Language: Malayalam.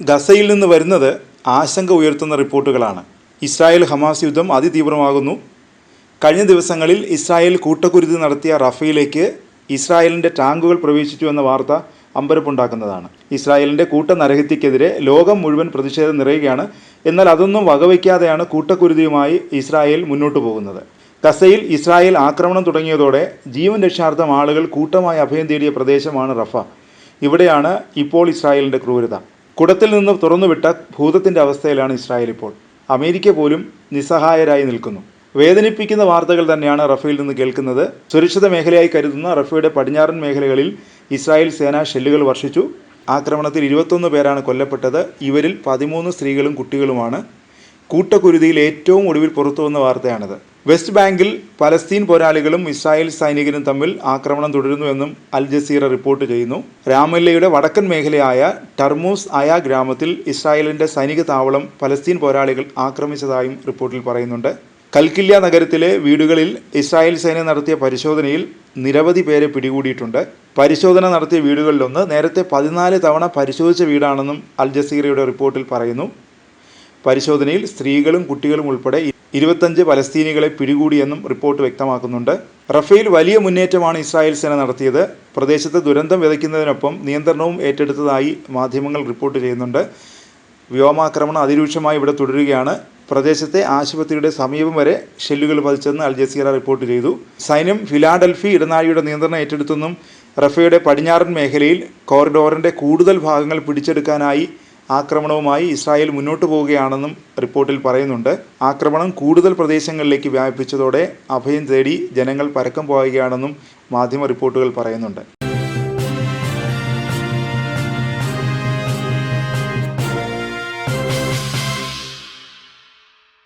ഗസയിൽ നിന്ന് വരുന്നത് ആശങ്ക ഉയർത്തുന്ന റിപ്പോർട്ടുകളാണ്. ഇസ്രായേൽ ഹമാസ് യുദ്ധം അതിതീവ്രമാകുന്നു. കഴിഞ്ഞ ദിവസങ്ങളിൽ ഇസ്രായേൽ കൂട്ടക്കുരുതി നടത്തിയ റഫയിലേക്ക് ഇസ്രായേലിൻ്റെ ടാങ്കുകൾ പ്രവേശിച്ചു എന്ന വാർത്ത അമ്പരപ്പുണ്ടാക്കുന്നതാണ്. ഇസ്രായേലിൻ്റെ കൂട്ടനരഹത്യക്കെതിരെ ലോകം മുഴുവൻ പ്രതിഷേധം നിറയുകയാണ്. എന്നാൽ അതൊന്നും വകവയ്ക്കാതെയാണ് കൂട്ടക്കുരുതിയുമായി ഇസ്രായേൽ മുന്നോട്ട് പോകുന്നത്. ഗസയിൽ ഇസ്രായേൽ ആക്രമണം തുടങ്ങിയതോടെ ജീവൻ രക്ഷാർത്ഥം ആളുകൾ കൂട്ടമായി അഭയം തേടിയ പ്രദേശമാണ് റഫ. ഇവിടെയാണ് ഇപ്പോൾ ഇസ്രായേലിൻ്റെ ക്രൂരത. കുടത്തിൽ നിന്ന് തുറന്നുവിട്ട ഭൂതത്തിൻ്റെ അവസ്ഥയിലാണ് ഇസ്രായേൽ ഇപ്പോൾ. അമേരിക്ക പോലും നിസ്സഹായരായി നിൽക്കുന്നു. വേദനിപ്പിക്കുന്ന വാർത്തകൾ തന്നെയാണ് റഫയിൽ നിന്ന് കേൾക്കുന്നത്. സുരക്ഷിത മേഖലയായി കരുതുന്ന റഫയുടെ പടിഞ്ഞാറൻ മേഖലകളിൽ ഇസ്രായേൽ സേന ഷെല്ലുകൾ വർഷിച്ചു. ആക്രമണത്തിൽ 21 പേരാണ് കൊല്ലപ്പെട്ടത്. ഇവരിൽ 13 സ്ത്രീകളും കുട്ടികളുമാണ്. കൂട്ടക്കുരുതിയിൽ ഏറ്റവും ഒടുവിൽ പുറത്തുവന്ന വാർത്തയാണിത്. വെസ്റ്റ് ബാങ്കിൽ പലസ്തീൻ പോരാളികളും ഇസ്രായേൽ സൈനികരും തമ്മിൽ ആക്രമണം തുടരുന്നുവെന്നും അൽ ജസീറ റിപ്പോർട്ട് ചെയ്യുന്നു. രാമല്ലയുടെ വടക്കൻ മേഖലയായ ടർമൂസ് അയ ഗ്രാമത്തിൽ ഇസ്രായേലിൻ്റെ സൈനിക താവളം പലസ്തീൻ പോരാളികൾ ആക്രമിച്ചതായും റിപ്പോർട്ടിൽ പറയുന്നുണ്ട്. കൽക്കില്യ നഗരത്തിലെ വീടുകളിൽ ഇസ്രായേൽ സേന നടത്തിയ പരിശോധനയിൽ നിരവധി പേരെ പിടികൂടിയിട്ടുണ്ട്. പരിശോധന നടത്തിയ വീടുകളിലൊന്ന് നേരത്തെ 14 തവണ പരിശോധിച്ച വീടാണെന്നും അൽ ജസീറയുടെ റിപ്പോർട്ടിൽ പറയുന്നു. പരിശോധനയിൽ സ്ത്രീകളും കുട്ടികളും ഉൾപ്പെടെ 25 പലസ്തീനികളെ പിടികൂടിയെന്നും റിപ്പോർട്ട് വ്യക്തമാക്കുന്നുണ്ട്. റഫയിൽ വലിയ മുന്നേറ്റമാണ് ഇസ്രായേൽ സേന നടത്തിയത്. പ്രദേശത്ത് ദുരന്തം വിതയ്ക്കുന്നതിനൊപ്പം നിയന്ത്രണവും ഏറ്റെടുത്തതായി മാധ്യമങ്ങൾ റിപ്പോർട്ട് ചെയ്യുന്നുണ്ട്. വ്യോമാക്രമണം അതിരൂക്ഷമായി ഇവിടെ തുടരുകയാണ്. പ്രദേശത്തെ ആശുപത്രിയുടെ സമീപം വരെ ഷെല്ലുകൾ പതിച്ചെന്ന് അൽ ജസീറ റിപ്പോർട്ട് ചെയ്തു. സൈന്യം ഫിലാഡൽഫി ഇടനാഴിയുടെ നിയന്ത്രണം ഏറ്റെടുത്തെന്നും റഫയുടെ പടിഞ്ഞാറൻ മേഖലയിൽ കോറിഡോറിൻ്റെ കൂടുതൽ ഭാഗങ്ങൾ പിടിച്ചെടുക്കാനായി ആക്രമണവുമായി ഇസ്രായേൽ മുന്നോട്ട് പോവുകയാണെന്നും റിപ്പോർട്ടിൽ പറയുന്നുണ്ട്. ആക്രമണം കൂടുതൽ പ്രദേശങ്ങളിലേക്ക് വ്യാപിപ്പിച്ചതോടെ അഭയം തേടി ജനങ്ങൾ പരക്കം പോവുകയാണെന്നും മാധ്യമ റിപ്പോർട്ടുകൾ പറയുന്നുണ്ട്.